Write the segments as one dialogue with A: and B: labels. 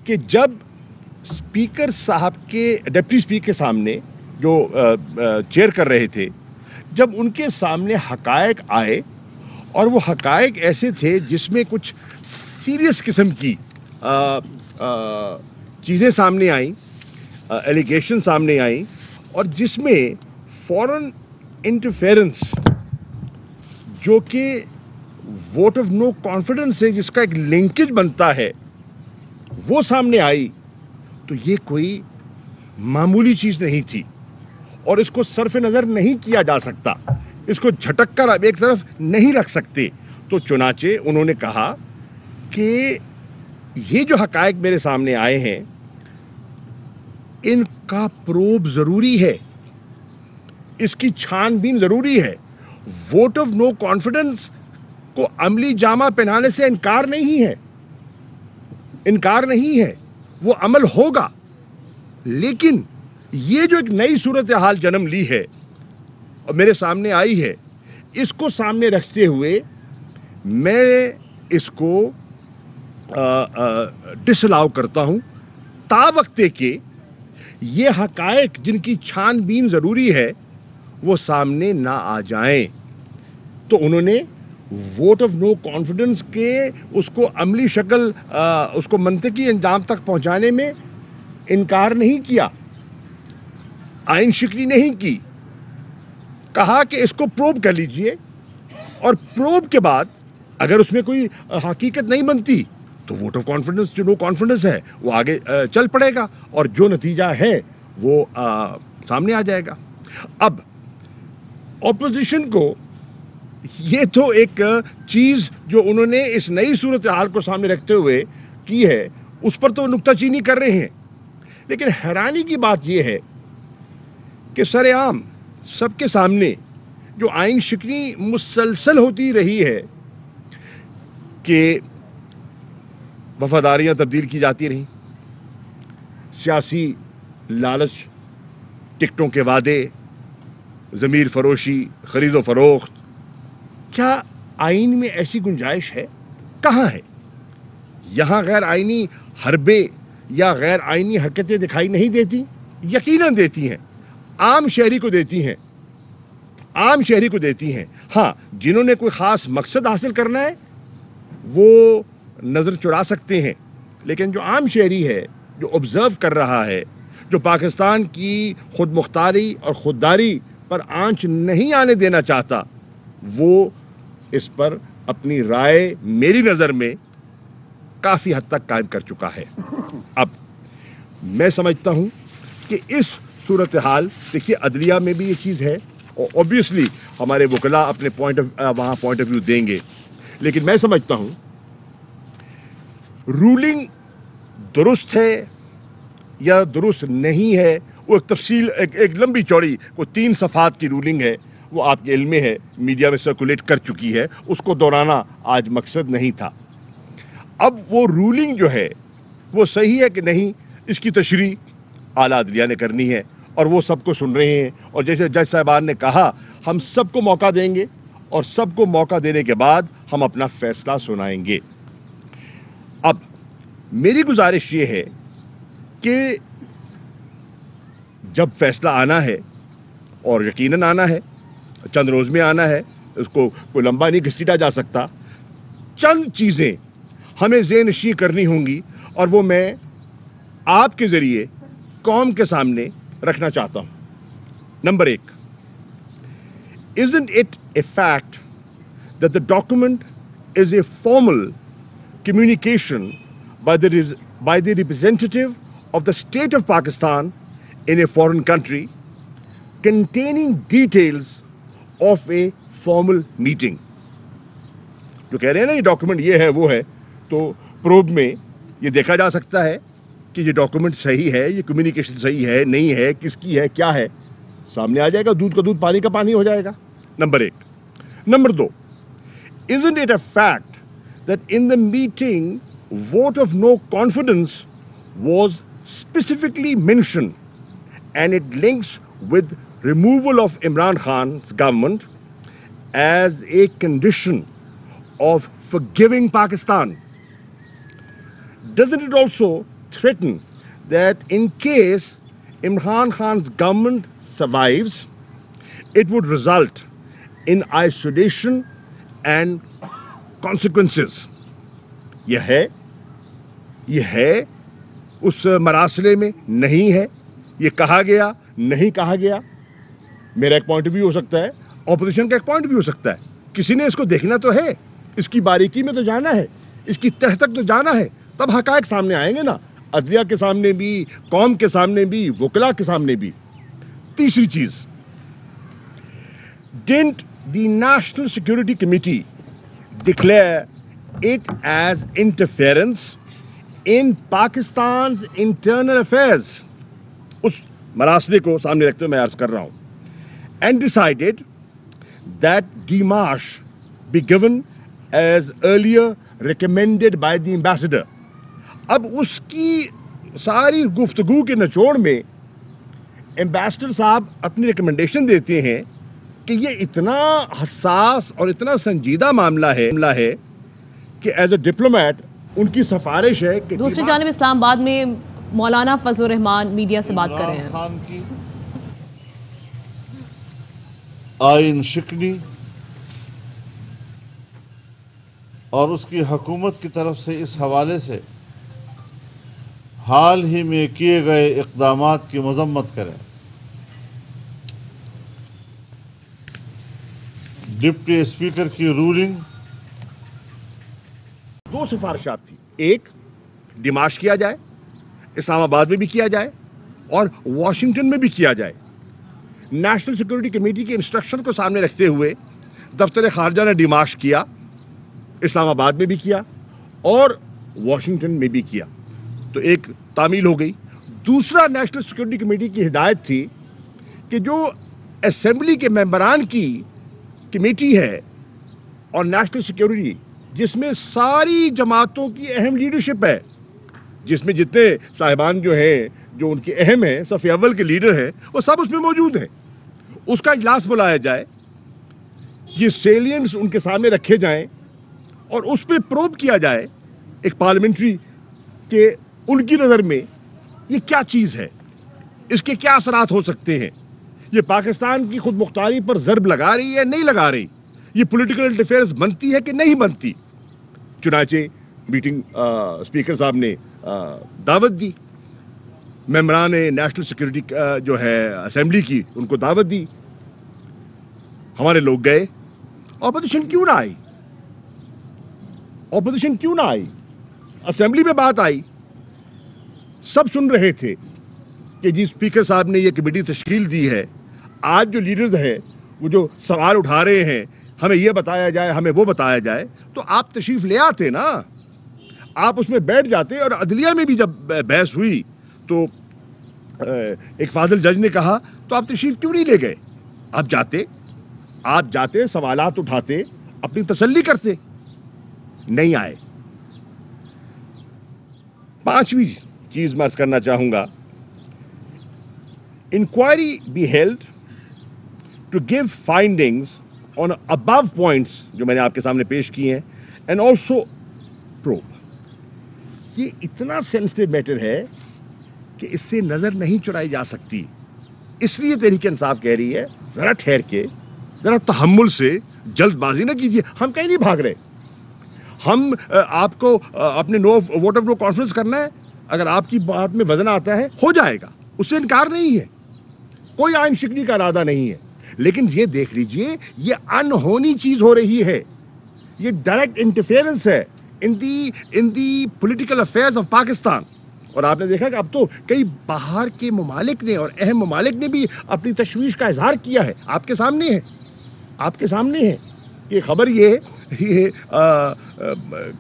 A: کہ جب اسپیکر صاحب کے ڈپٹی اسپیکر کے سامنے جو چیئر کر رہے تھے، جب ان کے سامنے حقائق آئے اور وہ حقائق ایسے تھے جس میں کچھ سیریس قسم کی چیزیں سامنے آئیں، ایلیگیشن سامنے آئیں، اور جس میں فورن انٹرفیرنس جو کہ ووٹ آف نو کانفیڈنس ہے، جس کا ایک لنکیج بنتا ہے، وہ سامنے آئی، تو یہ کوئی معمولی چیز نہیں تھی اور اس کو صرف نظر نہیں کیا جا سکتا، اس کو جھٹک کر اب ایک طرف نہیں رکھ سکتے۔ تو چنانچہ انہوں نے کہا کہ یہ جو حقائق میرے سامنے آئے ہیں ان کا پروب ضروری ہے، اس کی چھان بین ضروری ہے۔ ووٹ آف نو کانفیڈنس کو عملی جامہ پہنانے سے انکار نہیں ہے، وہ عمل ہوگا، لیکن یہ جو ایک نئی صورتحال جنم لی ہے اور میرے سامنے آئی ہے، اس کو سامنے رکھتے ہوئے میں اس کو ڈس الاؤ کرتا ہوں تا وقتے کہ یہ حقائق جن کی چھان بین ضروری ہے وہ سامنے نہ آ جائیں۔ تو انہوں نے ووٹ آف نو کانفیڈنس کے اس کو عملی شکل، اس کو منطقی انجام تک پہنچانے میں انکار نہیں کیا، آئین شکنی نہیں کی، کہا کہ اس کو پروب کر لیجئے، اور پروب کے بعد اگر اس میں کوئی حقیقت نہیں بنتی تو ووٹ آف کانفیڈنس جو نو کانفیڈنس ہے وہ آگے چل پڑے گا اور جو نتیجہ ہے وہ سامنے آ جائے گا۔ اب اپوزیشن کو یہ تو ایک چیز جو انہوں نے اس نئی صورتحال کو سامنے رکھتے ہوئے کی ہے، اس پر تو نکتہ چینی کر رہے ہیں، لیکن حیرانی کی بات یہ ہے کہ سر عام سب کے سامنے جو آئین شکنی مسلسل ہوتی رہی ہے کہ وفاداریاں تبدیل کی جاتی رہیں، سیاسی لالچ، ٹکٹوں کے وعدے، ضمیر فروشی، خرید و فروخت، کیا آئین میں ایسی گنجائش ہے؟ کہاں ہے؟ یہاں غیر آئینی حربے یا غیر آئینی حرکتیں دکھائی نہیں دیتی؟ یقیناً دیتی ہیں، عام شہری کو دیتی ہیں، عام شہری کو دیتی ہیں۔ ہاں، جنہوں نے کوئی خاص مقصد حاصل کرنا ہے وہ نظر چرا سکتے ہیں، لیکن جو عام شہری ہے، جو آبزرو کر رہا ہے، جو پاکستان کی خود مختاری اور خودداری پر آنچ نہیں آنے دینا چاہتا، وہ اس پر اپنی رائے میری نظر میں کافی حد تک قائم کر چکا ہے۔ اب میں سمجھتا ہوں کہ اس صورتحال، دیکھیے عدلیہ میں بھی یہ چیز ہے اور اوبیسلی ہمارے وکلاء اپنے وہاں پوائنٹ آف ویو دیں گے، لیکن میں سمجھتا ہوں رولنگ درست ہے یا درست نہیں ہے، وہ ایک تفصیل، ایک لمبی چوڑی، وہ 3 صفحات کی رولنگ ہے، وہ آپ کے علم میں ہے، میڈیا میں سرکولیٹ کر چکی ہے، اس کو دہرانا آج مقصد نہیں تھا۔ اب وہ رولنگ جو ہے وہ صحیح ہے کہ نہیں، اس کی تشریح اعلیٰ عدلیہ نے کرنی ہے اور وہ سب کو سن رہے ہیں، اور جیسے جج صاحبان نے کہا ہم سب کو موقع دیں گے اور سب کو موقع دینے کے بعد ہم اپنا فیصلہ سنائیں گے۔ اب میری گزارش یہ ہے کہ جب فیصلہ آنا ہے، اور یقیناً آنا ہے، چند روز میں آنا ہے، اس کو کوئی لمبا نہیں گھسیٹا جا سکتا، چند چیزیں ہمیں ذہن نشین کرنی ہوں گی اور وہ میں آپ کے ذریعے قوم کے سامنے رکھنا چاہتا ہوں۔ Number 1، Isn't it a fact that the document is a formal communication by the representative of the state of Pakistan in a foreign country containing details of a formal meeting؟ جو کہہ رہے ہیں نا یہ ڈاکومنٹ یہ ہے وہ ہے، تو پروب میں یہ دیکھا جا سکتا ہے کہ یہ ڈاکومنٹ صحیح ہے، یہ کمیونیکیشن صحیح ہے نہیں ہے، کس کی ہے کیا ہے، سامنے آ جائے گا، دودھ کا دودھ پانی کا پانی ہو جائے گا۔ Number 1۔ Number 2، Isn't it a fact that in the meeting vote of no confidence was specifically mentioned and it links with removal of Imran Khan's government as a condition of forgiving Pakistan? Doesn't it also threaten that in case Imran Khan's government survives, it would result in isolation and consequences. یہ ہے اس مراسلے میں نہیں ہے. یہ کہا گیا نہیں کہا گیا. میرا ایک پوائنٹ بھی ہو سکتا ہے, اپوزیشن کا ایک پوائنٹ بھی ہو سکتا ہے. کسی نے اس کو دیکھنا تو ہے, اس کی باریکی میں تو جانا ہے, اس کی تہ تک تو جانا ہے, تب حقائق سامنے آئیں گے نا, عدلیہ کے سامنے بھی, قوم کے سامنے بھی, وکلاء کے سامنے بھی. تیسری چیز, didn't the National Security Committee declare it as interference in Pakistan's internal affairs? اس مراسلے کو سامنے رکھتے ہوئے میں عرض کر رہا ہوں. And decided that demarche be given as earlier recommended by the ambassador. اب اس کی ساری گفتگو کے نچوڑ میں ایمبیسڈر صاحب اپنی ریکمنڈیشن دیتے ہیں کہ یہ اتنا حساس اور اتنا سنجیدہ معاملہ ہے کہ ایز اے ڈپلومیٹ ان کی سفارش ہے کہ
B: دوسری جانب اسلام آباد میں مولانا فضل الرحمان میڈیا سے بات کر رہے ہیں.
C: خان کی آئین شکنی اور اس کی حکومت کی طرف سے اس حوالے سے حال ہی میں کیے گئے اقدامات کی مذمت کریں. ڈپٹی اسپیکر کی رولنگ
A: دو سفارشات تھی. ایک, ڈیمارش کیا جائے, اسلام آباد میں بھی کیا جائے اور واشنگٹن میں بھی کیا جائے. نیشنل سیکورٹی کمیٹی کے انسٹرکشن کو سامنے رکھتے ہوئے دفتر خارجہ نے ڈیمارش کیا, اسلام آباد میں بھی کیا اور واشنگٹن میں بھی کیا. تو ایک تعمیل ہو گئی. دوسرا, نیشنل سیکورٹی کمیٹی کی ہدایت تھی کہ جو اسمبلی کے ممبران کی کمیٹی ہے اور نیشنل سیکورٹی, جس میں ساری جماعتوں کی اہم لیڈرشپ ہے, جس میں جتنے صاحبان جو ہیں جو ان کے اہم ہیں, صف اول کے لیڈر ہیں, وہ سب اس میں موجود ہیں, اس کا اجلاس بلایا جائے, یہ سیلینٹس ان کے سامنے رکھے جائیں اور اس پہ پروب کیا جائے ایک پارلیمنٹری کہ ان کی نظر میں یہ کیا چیز ہے, اس کے کیا اثرات ہو سکتے ہیں, یہ پاکستان کی خود مختاری پر ضرب لگا رہی ہے نہیں لگا رہی, یہ پولیٹیکل انٹرفیئرنس بنتی ہے کہ نہیں بنتی. چنانچہ میٹنگ اسپیکر صاحب نے دعوت دی, ممبران نیشنل سیکورٹی جو ہے اسمبلی کی, ان کو دعوت دی. ہمارے لوگ گئے. اپوزیشن کیوں نہ آئی؟ اسمبلی میں بات آئی, سب سن رہے تھے کہ جی اسپیکر صاحب نے یہ کمیٹی تشکیل دی ہے, آج جو لیڈرز ہیں وہ جو سوال اٹھا رہے ہیں, ہمیں یہ بتایا جائے, ہمیں وہ بتایا جائے, تو آپ تشریف لے آتے نا, آپ اس میں بیٹھ جاتے. اور عدلیہ میں بھی جب بحث ہوئی تو ایک فاضل جج نے کہا تو آپ تشریف کیوں نہیں لے گئے؟ آپ جاتے سوالات اٹھاتے, اپنی تسلی کرتے. نہیں آئے. پانچویں چیز میں عرض کرنا چاہوں گا, inquiry be held to give findings on above points جو میں نے آپ کے سامنے پیش کیے ہیں, اینڈ آلسو پروب. یہ اتنا سینسٹیو میٹر ہے کہ اس سے نظر نہیں چرائی جا سکتی. اس لیے تحریک انصاف کہہ رہی ہے ذرا ٹھہر کے, ذرا تحمل سے, جلد بازی نہ کیجیے. ہم کہیں نہیں بھاگ رہے. ہم آپ کو اپنے ووٹ آف نو کانفرنس کرنا ہے, اگر آپ کی بات میں وزن آتا ہے ہو جائے گا, اس سے انکار نہیں ہے, کوئی آئین شکنی کا ارادہ نہیں ہے. لیکن یہ دیکھ لیجئے, یہ انہونی چیز ہو رہی ہے, یہ ڈائریکٹ انٹرفیئرنس ہے ان دی پولیٹیکل افیئرز آف پاکستان. اور آپ نے دیکھا کہ اب تو کئی باہر کے ممالک نے اور اہم ممالک نے بھی اپنی تشویش کا اظہار کیا ہے. آپ کے سامنے ہے یہ خبر, یہ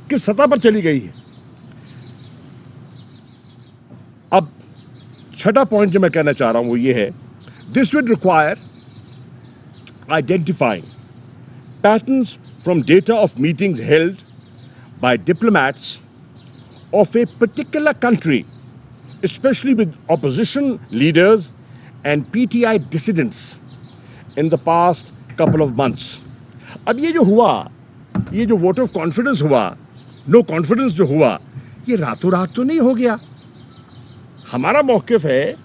A: کس سطح پر چلی گئی ہے. اب چھٹا پوائنٹ جو میں کہنا چاہ رہا ہوں وہ یہ ہے, this would require identifying patterns from data of meetings held by diplomats of a particular country, especially with opposition leaders and PTI dissidents in the past couple of months. اب یہ جو ہوا, یہ جو ووٹ آف کانفیڈنس ہوا, no confidence جو ہوا, یہ راتوں رات تو نہیں ہو گیا. हमारा मौक़िफ़ है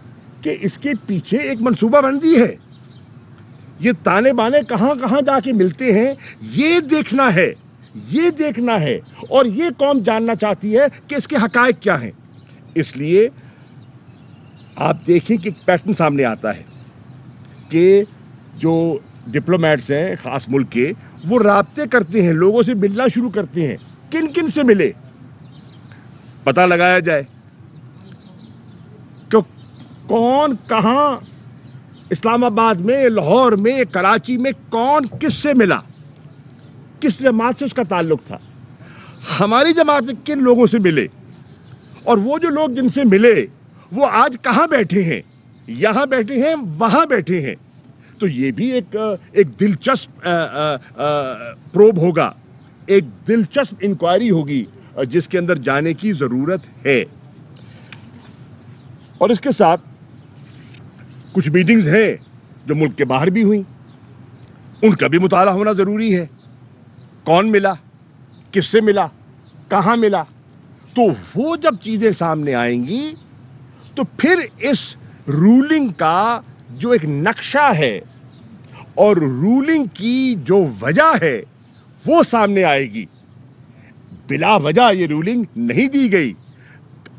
A: कि इसके पीछे एक मंसूबा बंदी है, ये ताने बाने कहाँ कहाँ जाके मिलते हैं, ये देखना है, ये देखना है, और ये कौम जानना चाहती है कि इसके हक़ाइक़ क्या हैं। इसलिए आप देखें कि एक पैटर्न सामने आता है कि जो डिप्लोमेट्स हैं ख़ास मुल्क के, वो राब्ते करते हैं, लोगों से मिलना शुरू करते हैं। किन किन से मिले, पता लगाया जाए कि कौन कहाँ, इस्लामाबाद में, लाहौर में, कराची में कौन किससे मिला, किस जमात से उसका ताल्लुक था, हमारी जमात के किन लोगों से मिले, और वो जो लोग जिनसे मिले वो आज कहाँ बैठे हैं, यहाँ बैठे हैं, वहाँ बैठे हैं। तो ये भी एक दिलचस्प प्रोब होगा, एक दिलचस्प इंक्वायरी होगी जिसके अंदर जाने की ज़रूरत है। और इसके साथ कुछ मीटिंग्स हैं जो मुल्क के बाहर भी हुई, उनका भी मुताला होना ज़रूरी है। कौन मिला, किससे मिला, कहाँ मिला, तो वो जब चीज़ें सामने आएंगी तो फिर इस रूलिंग का जो एक नक्शा है और रूलिंग की जो वजह है वो सामने आएगी। बिला वजह ये रूलिंग नहीं दी गई,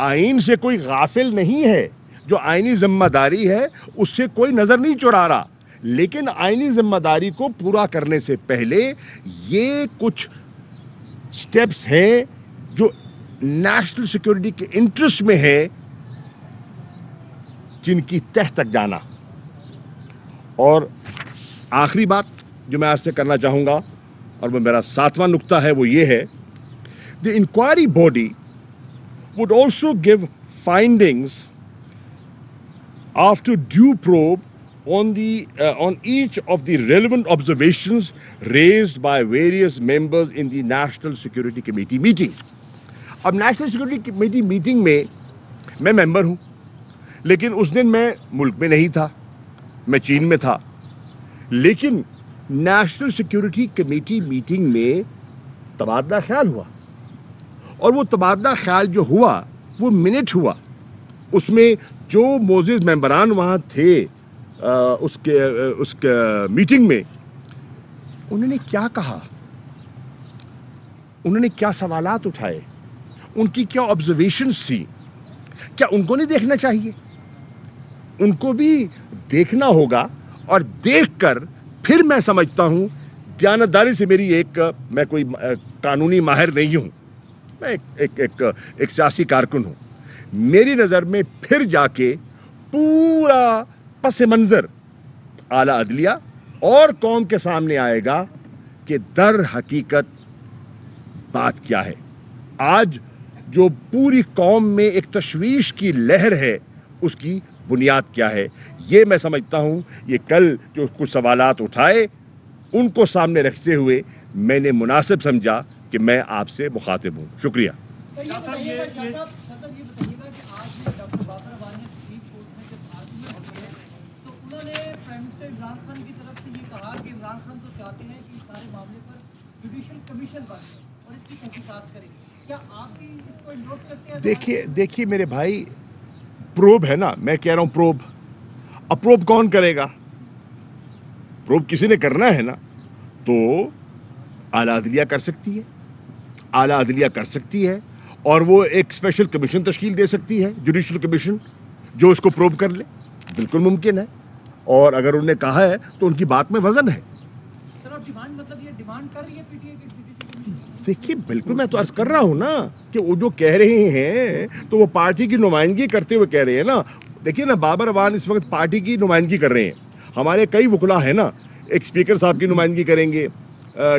A: आइन से कोई गाफिल नहीं है, जो आइनी जिम्मेदारी है उससे कोई नज़र नहीं चुरा रहा, लेकिन आइनी जिम्मेदारी को पूरा करने से पहले ये कुछ स्टेप्स हैं जो नेशनल सिक्योरिटी के इंटरेस्ट में है, जिनकी तह तक जाना। और आखिरी बात जो मैं आज से करना चाहूँगा, और वो मेरा 7वां नुक्ता है, वो ये है, the inquiry body would also give findings after due probe on each of the relevant observations raised by various members in the National Security Committee meeting. अब नेशनल सिक्योरिटी कमेटी मीटिंग में मैं मेंबर हूँ, लेकिन उस दिन मैं मुल्क में नहीं था, मैं चीन में था। लेकिन नेशनल सिक्योरिटी कमेटी मीटिंग में तबादला ख्याल हुआ, और वो तबादला ख्याल जो हुआ वो मिनट हुआ। उसमें जो मोज़िज़ मेंबरान वहाँ थे उसके मीटिंग में, उन्होंने क्या कहा, उन्होंने क्या सवालात उठाए, उनकी क्या ऑब्जर्वेशंस थी, क्या उनको नहीं देखना चाहिए? उनको भी देखना होगा, और देखकर फिर मैं समझता हूँ, दयानतदारी से मेरी मैं कोई कानूनी माहिर नहीं हूँ, मैं एक सियासी कारकुन हूँ, मेरी नज़र में फिर जाके पूरा पस मंज़र आला अदलिया और कौम के सामने आएगा कि दर हकीकत बात क्या है। आज जो पूरी कौम में एक तशवीश की लहर है, उसकी बुनियाद क्या है। ये मैं समझता हूँ, ये कल जो कुछ सवालात उठाए उनको सामने रखते हुए मैंने मुनासिब समझा कि मैं आपसे मुखातिब हूँ। शुक्रिया। इमरान खान की तरफ से ये कहा कि इमरान खान तो चाहते हैं कि सारे मामले पर जुडिशियल कमीशन बने और इसकी तहकीकात करें। क्या आप भी इसको एंडोर्स करते हैं? देखिए मेरे भाई, प्रोब है ना, मैं कह रहा हूँ प्रोब। अब प्रोब कौन करेगा? प्रोब किसी ने करना है ना, तो आला अदलिया कर सकती है, आला अदलिया कर सकती है, और वो एक स्पेशल कमीशन तश्कील दे सकती है, जुडिशियल कमीशन, जो उसको प्रोब कर ले। बिल्कुल मुमकिन है, और अगर उन्होंने कहा है तो उनकी बात में वजन है। सर, डिमांड मतलब ये डिमांड कर रही है पीटीआई की? देखिए, बिल्कुल मैं तो अर्ज कर रहा हूँ ना कि वो जो कह रहे हैं तो वो पार्टी की नुमाइंदगी करते हुए कह रहे हैं ना। देखिए ना, बाबर अवान इस वक्त पार्टी की नुमाइंदगी कर रहे हैं। हमारे कई वकला हैं ना, एक स्पीकर साहब की नुमाइंदगी करेंगे,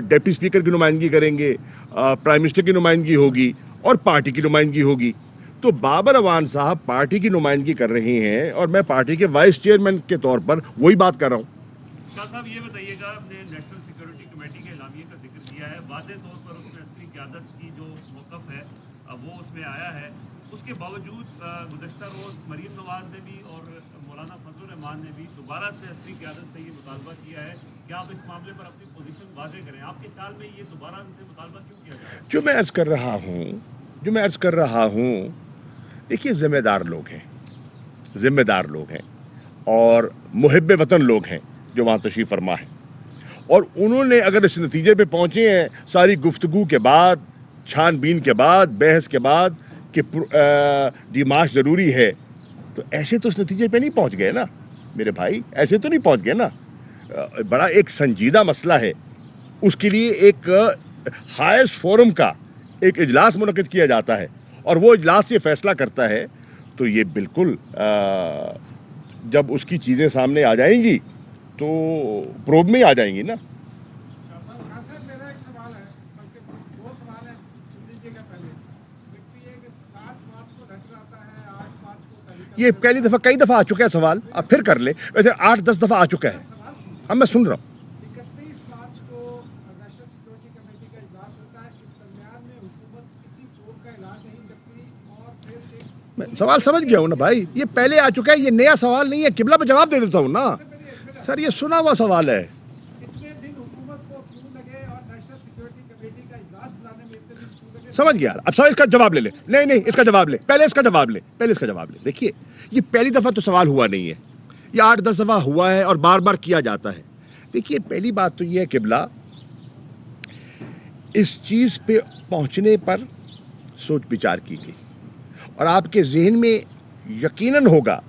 A: डिप्टी स्पीकर की नुमाइंदगी करेंगे, प्राइम मिनिस्टर की नुमाइंदगी होगी, और पार्टी की नुमाइंदगी होगी। तो बाबर अवान साहब पार्टी की नुमाइंदगी कर रहे हैं, और मैं पार्टी के वाइस चेयरमैन के तौर पर वही बात कर रहा हूँ। शाह साहब, ये बताइएगा, आपने नेशनल सिक्योरिटी कमेटी के एलामिये का जिक्र किया है, वाज़ेह तौर पर उसमें असली क़यादत की जो मौक़िफ़ है वो उसमें आया है। उसके बावजूद गुज़श्ता रोज़ मरीम नवाज़ ने भी और मौलाना फजल रहमान ने भी दोबारा से असली क़यादत से ये मुतालबा किया है कि आप इस मामले पर अपनी पोजीशन वाज़ेह करें। आपके ख्याल में ये दोबारा इनसे मुतालबा क्यों किया जाए? जो मैं अर्ज़ कर रहा हूँ, देखिए ज़िम्मेदार लोग हैं, ज़िम्मेदार लोग हैं और मुहिब वतन लोग हैं जो वहाँ तशरीफ़ फरमा है, और उन्होंने अगर इस नतीजे पे पहुँचे हैं सारी गुफ्तगू के बाद, छानबीन के बाद, बहस के बाद कि डिमाश ज़रूरी है, तो ऐसे तो इस नतीजे पे नहीं पहुँच गए ना मेरे भाई, ऐसे तो नहीं पहुँच गए ना। बड़ा एक संजीदा मसला है, उसके लिए एक हाईएस्ट फोरम का एक इजलास मुनक़िद किया जाता है और वो इजलास ये फैसला करता है, तो ये बिल्कुल जब उसकी चीज़ें सामने आ जाएंगी तो प्रोब में ही आ जाएंगी ना।
D: मेरा एक सवाल है, बल्कि दो सवाल हैं, सुन लीजिएगा पहले। एक ये कि 7 मार्च को लेटर आता है, 8 मार्च को तारीख,
A: ये पहली दफ़ा, कई दफ़ा आ चुका है सवाल, अब फिर कर ले, वैसे 8-10 दफ़ा आ चुका है। अब मैं सुन रहा हूँ।
D: 31 मार्च को नेशनल सिक्योरिटी कमेटी का इजलास होता है। इस दरमियान में हुकूमत किसी प्रोब का ऐलान नहीं करती और फिर एक
A: मैं सवाल समझ गया हूँ ना भाई, ये पहले आ चुका है, ये नया सवाल नहीं है। किबला पे जवाब दे देता हूँ ना सर, ये सुना हुआ सवाल है।
D: कितने दिन हुकूमत को क्यों लगे और नेशनल सिक्योरिटी कमेटी का इजलास बुलाने में इतने दिन क्यों लगे?
A: समझ गया। अब सर इसका जवाब ले ले। नहीं, इसका जवाब ले, पहले इसका जवाब ले, पहले इसका जवाब ले। देखिए, ये पहली दफ़ा तो सवाल हुआ नहीं है, ये 8-10 दफ़ा हुआ है और बार बार किया जाता है। देखिए, पहली बात तो ये है किबला, इस चीज़ पे पहुंचने पर सोच विचार की गई और आपके जहन में यकीनन होगा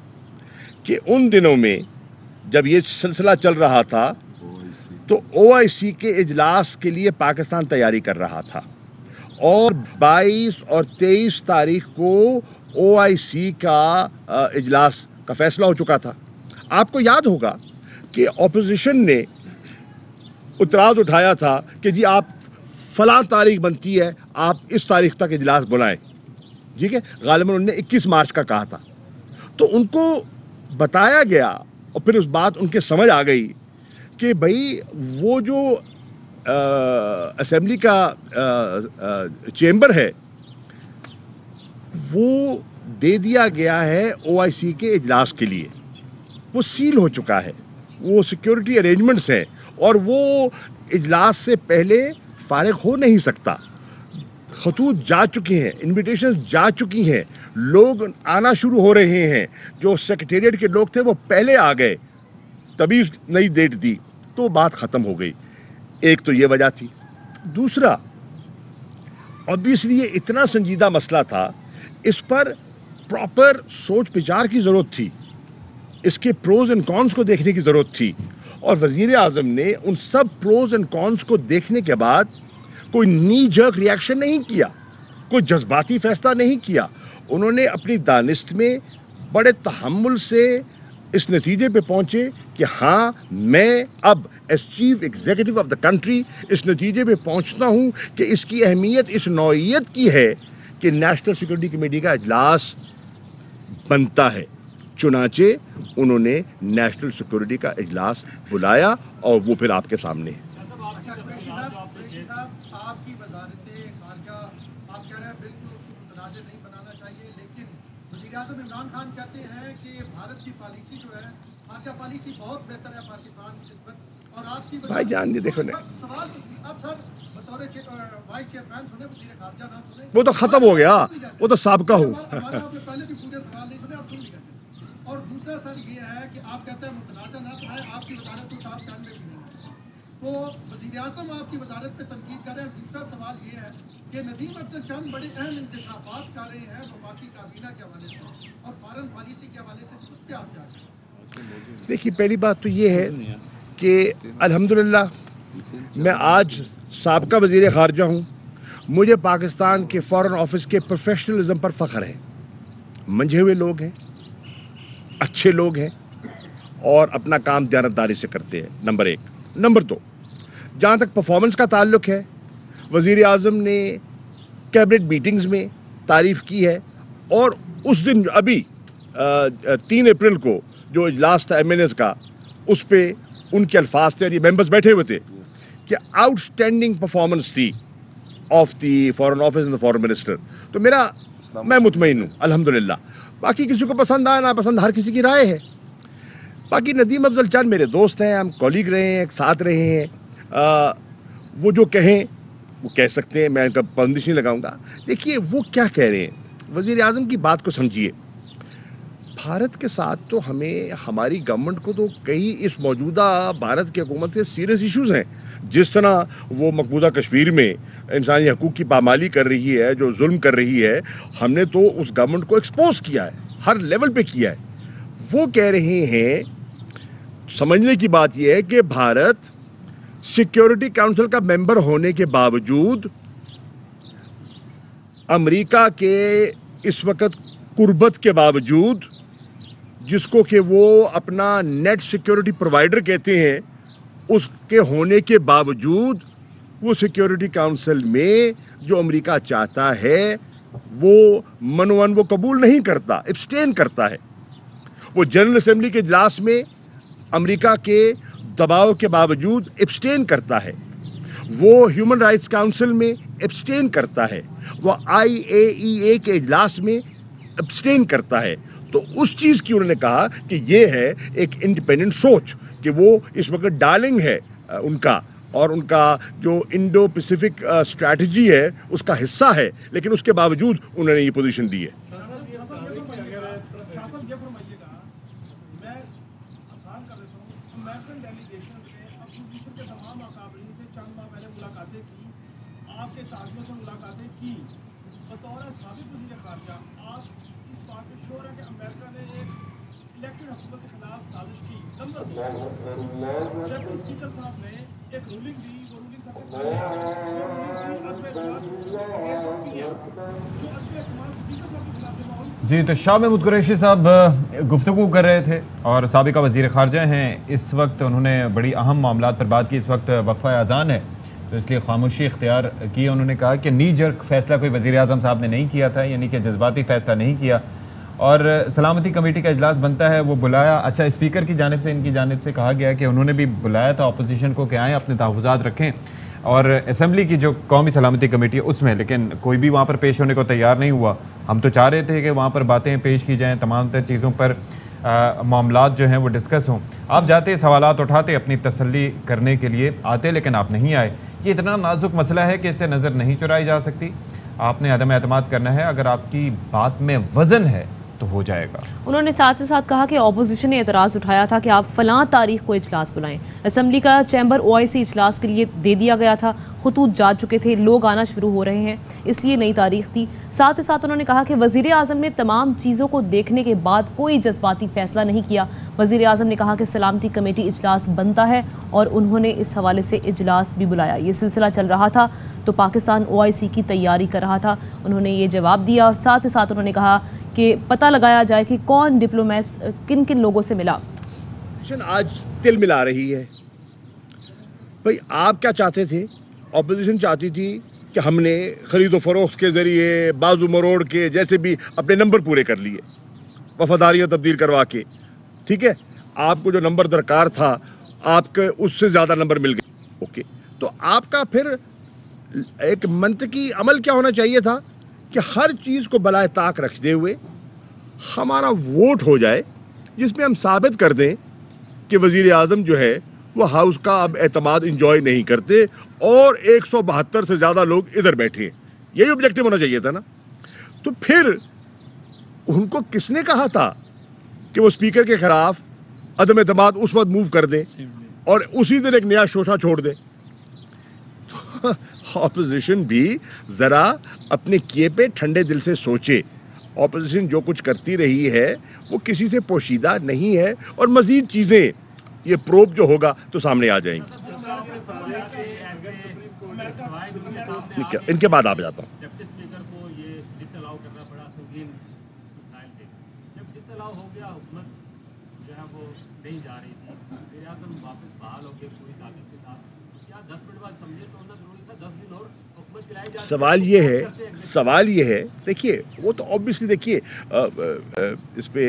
A: कि उन दिनों में जब ये सिलसिला चल रहा था तो OIC के इजलास के लिए पाकिस्तान तैयारी कर रहा था और 22 और 23 तारीख को OIC का इजलास का फैसला हो चुका था। आपको याद होगा कि ऑपोजिशन ने उतराज उठाया था कि जी आप फलां तारीख बनती है, आप इस तारीख तक इजलास बुलाएं, ठीक है। गालिबन उन्होंने 21 मार्च का कहा था, तो उनको बताया गया और फिर उस बात उनके समझ आ गई कि भाई वो जो असेंबली का चेंबर है वो दे दिया गया है OIC के इजलास के लिए, वो सील हो चुका है, वो सिक्योरिटी अरेंजमेंट्स हैं और वो इजलास से पहले फारिग हो नहीं सकता। खतूत जा चुके हैं, इन्विटेशंस जा चुकी हैं, लोग आना शुरू हो रहे हैं। जो सेक्रेटेरिएट के लोग थे वो पहले आ गए, तभी नई डेट दी, तो बात ख़त्म हो गई। एक तो ये वजह थी। दूसरा, ऑब्वियसली ये इतना संजीदा मसला था, इस पर प्रॉपर सोच विचार की ज़रूरत थी, इसके प्रोज एंड कॉन्स को देखने की ज़रूरत थी और वज़ीर आज़म ने उन सब प्रोज एंड कॉन्स को देखने के बाद कोई नी जर्क रिएक्शन नहीं किया, कोई जज्बाती फैसला नहीं किया। उन्होंने अपनी दानिस्त में बड़े तहम्मुल से इस नतीजे पे पहुंचे कि हाँ, मैं अब as chief executive of the country इस नतीजे पे पहुंचता हूं कि इसकी अहमियत इस नौइयत की है कि नेशनल सिक्योरिटी कमेटी का इजलास बनता है। चुनाचे उन्होंने नेशनल सिक्योरिटी का इजलास बुलाया और वो फिर आपके सामने है।
D: कुरैशी साहब, आपकी वज़ारत-ए-ख़ारिजा, आप कह रहे हैं बिल्कुल उसको मुतनाज़िर नहीं बनाना चाहिए, लेकिन वज़ीर-ए-आज़म इमरान खान कहते हैं कि भारत की पॉलिसी जो है, ख़ारिजा पॉलिसी बहुत बेहतर है पाकिस्तान की निस्बत, और आपकी
A: भाईजान ये देखो ना,
D: सवाल तो अब सर बतौर वाइस चेयरमैन सुने, वज़ीर-ए-ख़ारिजा ना सुने,
A: वो तो ख़त्म हो गया, वो तो साबका हो।
D: हमारे आपने पहले भी पूरे सवाल नहीं सुने, आप सुन लीजिए। और दूसरा सर ये है कि आप कहते हैं मुतनाज़ा ना बनाए, आपकी वज़ारत तो साफ जान में भी नहीं है, तो वज़ीर आज़म आपकी वज़ारत पे तनकीद कर रहे हैं। दूसरा सवाल ये है कि नदीम अफजल चंद बड़े अहम इंतखाबात कर रहे हैं वफाकी काबीना के हवाले से और फॉरेन पॉलिसी के हवाले से, उस पर आप क्या कहें?
A: देखिए, पहली बात तो ये है कि अल्हम्दुलिल्लाह मैं आज साबका वज़ीर ख़ारिजा हूँ, मुझे पाकिस्तान के फ़ॉरेन ऑफिस के प्रोफेशनलिज्म पर फ़ख्र है। मंझे हुए लोग हैं, अच्छे लोग हैं और अपना काम दयानतदारी से करते हैं, नंबर 1। नंबर 2, जहाँ तक परफॉर्मेंस का ताल्लुक़ है, वज़ीर आज़म ने कैबिनेट मीटिंग्स में तारीफ़ की है और उस दिन अभी 3 अप्रैल को जो इजलास था MNAs का, उस पर उनके अल्फाज थे, ये मेंबर्स बैठे हुए थे कि आउटस्टैंडिंग परफॉर्मेंस थी of the foreign office and the foreign minister. तो मैं मुतमईन हूँ अल्हम्दुलिल्लाह। बाकी किसी को पसंद आए ना पसंद, हर किसी की राय है। बाकी नदीम अफजल चंद मेरे दोस्त हैं, हम कॉलीग रहे हैं, साथ रहे हैं, वो जो कहें वो कह सकते हैं, मैं उनका बंदिश नहीं लगाऊंगा। देखिए वो क्या कह रहे हैं, वज़ीर आज़म की बात को समझिए। भारत के साथ तो हमें, हमारी गवर्नमेंट को तो कई इस मौजूदा भारत की हुकूमत से सीरियस इश्यूज हैं. जिस तरह वो मकबूजा कश्मीर में इंसानी हकूक़ की पामाली कर रही है, जो जुल्म कर रही है, हमने तो उस गवर्नमेंट को एक्सपोज किया है, हर लेवल पे किया है. वो कह रहे हैं, समझने की बात यह है कि भारत सिक्योरिटी काउंसिल का मेंबर होने के बावजूद अमेरिका के इस वक्त कुर्बत के बावजूद, जिसको कि वो अपना नेट सिक्योरिटी प्रोवाइडर कहते हैं, उसके होने के बावजूद वो सिक्योरिटी काउंसिल में जो अमेरिका चाहता है वो मनोवन वो कबूल नहीं करता, एब्सटेन करता है. वो जनरल असेंबली के इजलास में अमेरिका के दबाव के बावजूद एब्सटेन करता है. वो ह्यूमन राइट्स काउंसिल में एब्सटेन करता है. वो IAEA के इजलास में एब्सटेन करता है. तो उस चीज़ की उन्होंने कहा कि ये है एक इंडिपेंडेंट सोच कि वो इस वक्त डार्लिंग है उनका, और उनका जो इंडो पैसिफिक स्ट्रैटेजी है उसका हिस्सा है, लेकिन उसके बावजूद उन्होंने ये पोजीशन दी है.
E: जी, तो शाह महमूद कुरैशी साहब गुफ्तगू कर रहे थे और साबिका वज़ीर ख़ारजा हैं. इस वक्त उन्होंने बड़ी अहम मामलात पर बात की. इस वक्त वक्फ़ा अज़ान है तो इसलिए खामोशी इख्तियार की. उन्होंने कहा कि नी जर्क फैसला कोई वज़ीर आज़म साहब ने नहीं किया था, यानी कि जज्बाती फैसला नहीं किया, और सलामती कमेटी का इजलास बनता है वो बुलाया. अच्छा, स्पीकर की जानिब से, इनकी जानिब से कहा गया कि उन्होंने भी बुलाया था अपोजिशन को कि आएँ, अपने तहफ़्फ़ुज़ात रखें, और असम्बली की जो कौमी सलामती कमेटी है उसमें, लेकिन कोई भी वहाँ पर पेश होने को तैयार नहीं हुआ. हम तो चाह रहे थे कि वहाँ पर बातें पेश की जाएँ, तमाम तर चीज़ों पर मामलात जो हैं वो डिस्कस हों. आप जाते, सवालात उठाते, अपनी तसल्ली करने के लिए आते, लेकिन आप नहीं आए. ये इतना नाजुक मसला है कि इससे नज़र नहीं चुराई जा सकती. आपने अदम एतमाद करना है. अगर आपकी बात में वज़न है तो हो जाएगा.
B: उन्होंने साथ ही साथ कहा कि अपोजिशन ने एतराज़ उठाया था कि आप फ़लाँ तारीख को इजलास बुलाएं. असम्बली का चैम्बर OIC इजलास के लिए दे दिया गया था, खतूत जा चुके थे, लोग आना शुरू हो रहे हैं, इसलिए नई तारीख थी. साथ ही साथ उन्होंने कहा कि वज़ीर आज़म ने तमाम चीज़ों को देखने के बाद कोई जज्बाती फ़ैसला नहीं किया. वज़ीर आज़म ने कहा कि सलामती कमेटी इजलास बनता है और उन्होंने इस हवाले से इजलास भी बुलाया. ये सिलसिला चल रहा था तो पाकिस्तान OIC की तैयारी कर रहा था. उन्होंने ये जवाब दिया और साथ ही साथ उन्होंने कहा कि पता लगाया जाए कि कौन डिप्लोमेट किन किन लोगों से मिला.
A: आज तिल मिला रही है. भाई, आप क्या चाहते थे? ऑपोजिशन चाहती थी कि हमने ख़रीदो फरोख्त के ज़रिए, बाजू मरोड़ के, जैसे भी अपने नंबर पूरे कर लिए, वफादारियाँ तब्दील करवा के. ठीक है, आपको जो नंबर दरकार था आपके उससे ज़्यादा नंबर मिल गए. ओके, तो आपका फिर एक मंतकी अमल क्या होना चाहिए था कि हर चीज़ को बलाए ताक रखते हुए हमारा वोट हो जाए, जिसमें हम साबित कर दें कि वज़ीर आज़म जो है वो हाउस का अब एतमाद इंजॉय नहीं करते और 172 से ज़्यादा लोग इधर बैठे हैं. यही ऑब्जेक्टिव होना चाहिए था ना. तो फिर उनको किसने कहा था कि वो स्पीकर के खिलाफ अदम एतमाद उस वक्त मूव कर दें और उसी दिन एक नया शोशा छोड़ दें? ऑपोजिशन भी ज़रा अपने किए पे ठंडे दिल से सोचे. ऑपोजिशन जो कुछ करती रही है वो किसी से पोशीदा नहीं है, और मज़ीद चीज़ें ये प्रोब जो होगा तो सामने आ जाएंगी. इनके बाद आप जाता हूँ. सवाल ये है, देखिए, वो तो ऑब्वियसली देखिए इस पे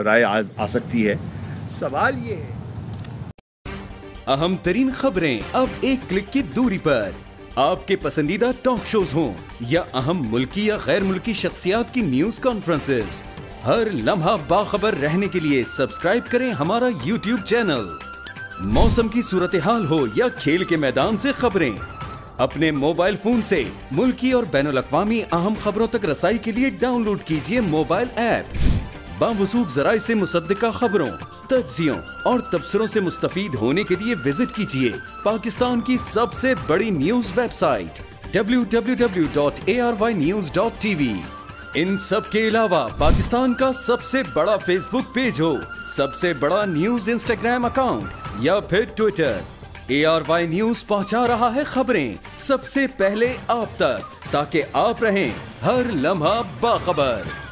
A: राय आ सकती है. सवाल ये है,
F: अहम तरीन खबरें अब एक क्लिक की दूरी पर. आपके पसंदीदा टॉक शोज हों या अहम मुल्की या गैर मुल्की शख्सियात की न्यूज कॉन्फ्रेंसेस, हर लम्हा बाखबर रहने के लिए सब्सक्राइब करें हमारा YouTube चैनल. मौसम की सूरत हाल हो या खेल के मैदान से खबरें, अपने मोबाइल फोन से मुल्की और बैनुल अक़वामी अहम खबरों तक रसाई के लिए डाउनलोड कीजिए मोबाइल ऐप बावसूख ज़राए से मुसद्दिका खबरों, तज्ज़ियों और तबसरों से मुस्तफीद होने के लिए विजिट कीजिए पाकिस्तान की सबसे बड़ी न्यूज वेबसाइट www.arYnews.tv। इन सब के अलावा पाकिस्तान का सबसे बड़ा फेसबुक पेज हो, सबसे बड़ा न्यूज इंस्टाग्राम अकाउंट या फिर ट्विटर, ARY न्यूज पहुंचा रहा है खबरें सबसे पहले आप तक, ताकि आप रहें हर लम्हा बाखबर।